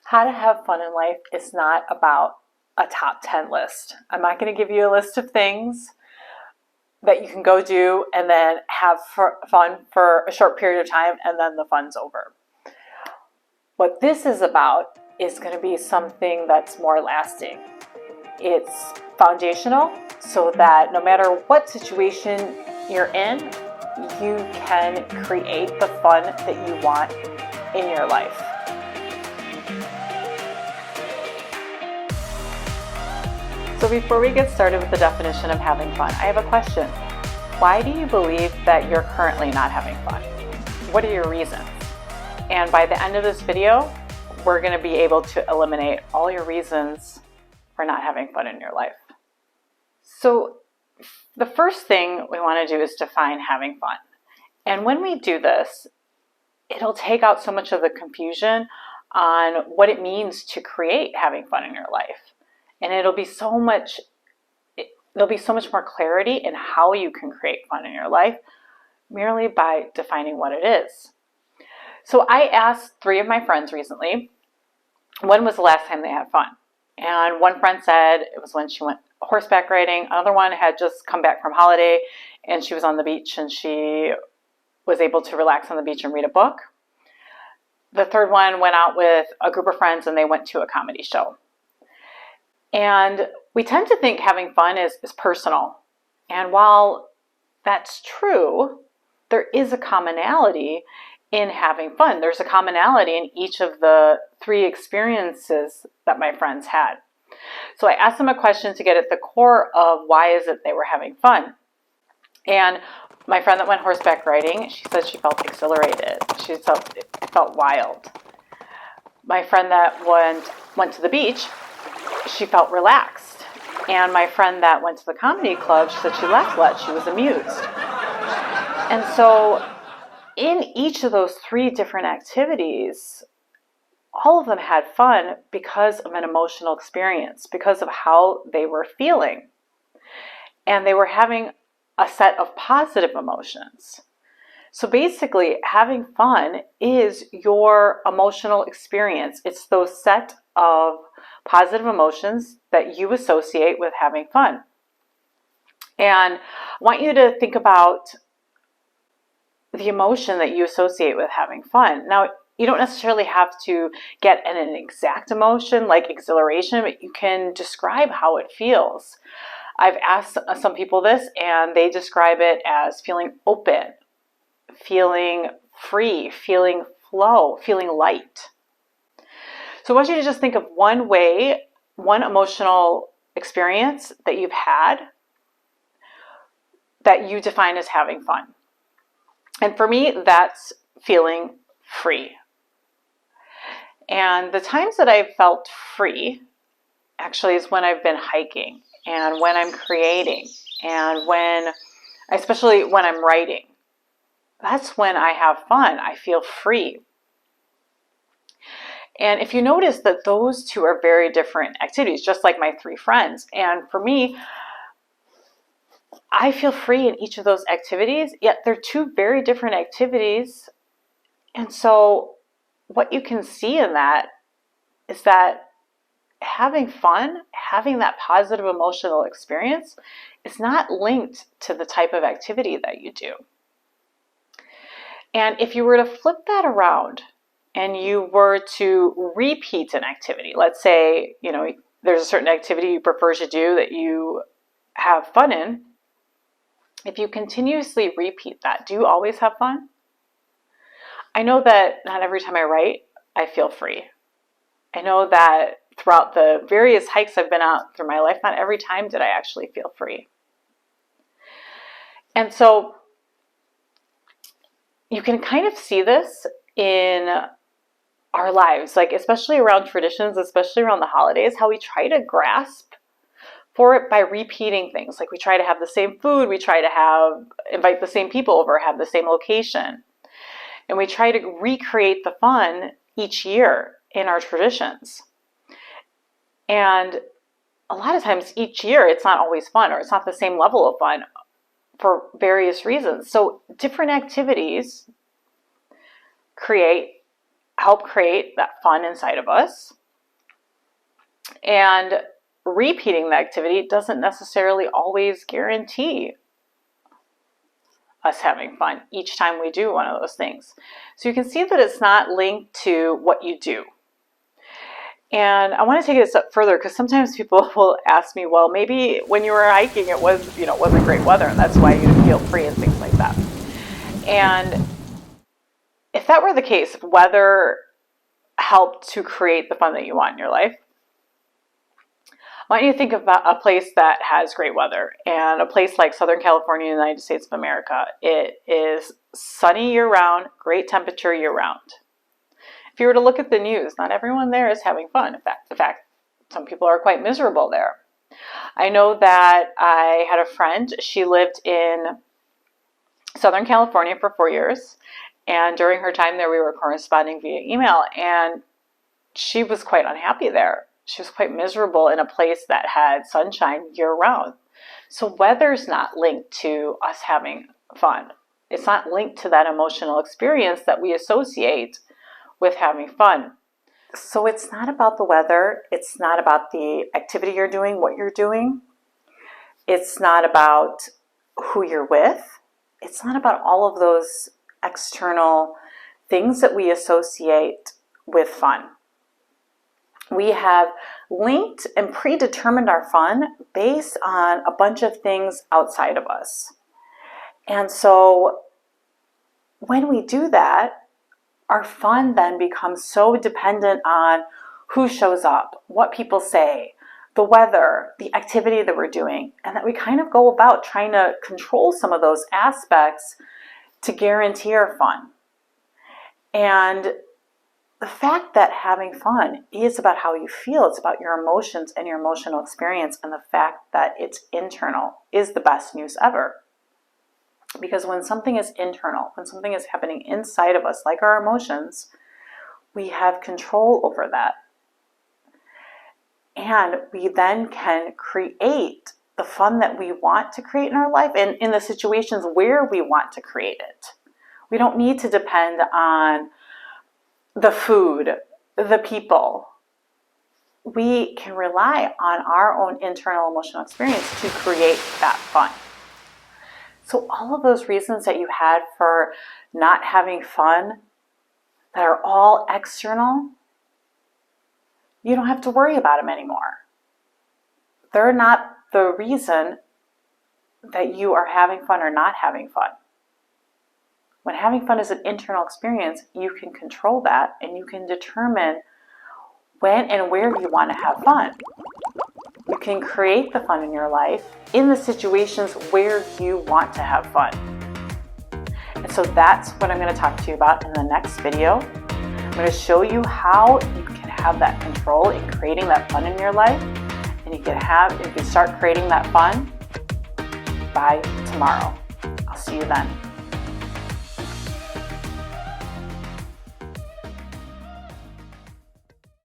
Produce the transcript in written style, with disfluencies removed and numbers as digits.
How to have fun in life is not about a top 10 list. I'm not going to give you a list of things that you can go do and then have fun for a short period of time and then the fun's over. What this is about is going to be something that's more lasting. It's foundational so that no matter what situation you're in, you can create the fun that you want in your life. So before we get started with the definition of having fun, I have a question. Why do you believe that you're currently not having fun? What are your reasons? And by the end of this video, we're going to be able to eliminate all your reasons for not having fun in your life. So the first thing we want to do is define having fun. And when we do this, it'll take out so much of the confusion on what it means to create having fun in your life. And there'll be so much more clarity in how you can create fun in your life merely by defining what it is. So I asked 3 of my friends recently, when was the last time they had fun? And one friend said it was when she went horseback riding. Another one had just come back from holiday and she was on the beach and she was able to relax on the beach and read a book. The third one went out with a group of friends and they went to a comedy show. And we tend to think having fun is personal. And while that's true, there is a commonality in having fun. There's a commonality in each of the 3 experiences that my friends had. So I asked them a question to get at the core of why is it they were having fun. And my friend that went horseback riding, she said she felt exhilarated. She felt wild. My friend that went to the beach, she felt relaxed. And my friend that went to the comedy club, she said she laughed a lot. She was amused. And so in each of those 3 different activities, all of them had fun because of an emotional experience, because of how they were feeling. And they were having a set of positive emotions. So basically, having fun is your emotional experience. It's those set of positive emotions that you associate with having fun. And I want you to think about the emotion that you associate with having fun. Now, you don't necessarily have to get an exact emotion like exhilaration, but you can describe how it feels. I've asked some people this and they describe it as feeling open, feeling free, feeling flow, feeling light. So I want you to just think of one emotional experience that you've had that you define as having fun. And for me, that's feeling free. And the times that I've felt free actually is when I've been hiking and when I'm creating and especially when I'm writing. That's when I have fun. I feel free. And if you notice that those 2 are very different activities, just like my 3 friends. And for me, I feel free in each of those activities, yet they're 2 very different activities. And so what you can see in that is that having fun, having that positive emotional experience is not linked to the type of activity that you do. And if you were to flip that around and you were to repeat an activity, let's say, there's a certain activity you prefer to do that you have fun in. If you continuously repeat that, do you always have fun? I know that not every time I write, I feel free. I know that throughout the various hikes I've been on through my life, not every time did I actually feel free. And so you can kind of see this in our lives, like especially around traditions, especially around the holidays, how we try to grasp for it by repeating things. Like we try to have the same food, we try to invite the same people over, have the same location. And we try to recreate the fun each year in our traditions. And a lot of times each year it's not always fun, or it's not the same level of fun for various reasons. So different activities help create that fun inside of us. And repeating the activity doesn't necessarily always guarantee us having fun each time we do one of those things. So you can see that it's not linked to what you do. And I want to take it a step further, because sometimes people will ask me, well, maybe when you were hiking it was, wasn't great weather and that's why you didn't feel free and things like that. And if that were the case, if weather helped to create the fun that you want in your life, I want you to think about a place that has great weather. And a place like Southern California, United States of America, it is sunny year-round, great temperature year-round. If you were to look at the news, not everyone there is having fun. In fact, some people are quite miserable there. I know that I had a friend, she lived in Southern California for 4 years, and during her time there we were corresponding via email, and she was quite unhappy there. She was quite miserable in a place that had sunshine year-round. So weather's not linked to us having fun. It's not linked to that emotional experience that we associate with having fun. So it's not about the weather. It's not about the activity you're doing, what you're doing. It's not about who you're with. It's not about all of those external things that we associate with fun. We have linked and predetermined our fun based on a bunch of things outside of us. And so when we do that, our fun then becomes so dependent on who shows up, what people say, the weather, the activity that we're doing, and that we kind of go about trying to control some of those aspects to guarantee our fun. And the fact that having fun is about how you feel, it's about your emotions and your emotional experience, and the fact that it's internal is the best news ever. Because when something is internal, when something is happening inside of us, like our emotions, we have control over that. And we then can create the fun that we want to create in our life and in the situations where we want to create it. We don't need to depend on the food, the people. We can rely on our own internal emotional experience to create that fun. So all of those reasons that you had for not having fun that are all external, you don't have to worry about them anymore. They're not the reason that you are having fun or not having fun. When having fun is an internal experience, you can control that and you can determine when and where you want to have fun. You can create the fun in your life in the situations where you want to have fun. And so that's what I'm going to talk to you about in the next video. I'm going to show you how you can have that control in creating that fun in your life. And you can start creating that fun by tomorrow. I'll see you then.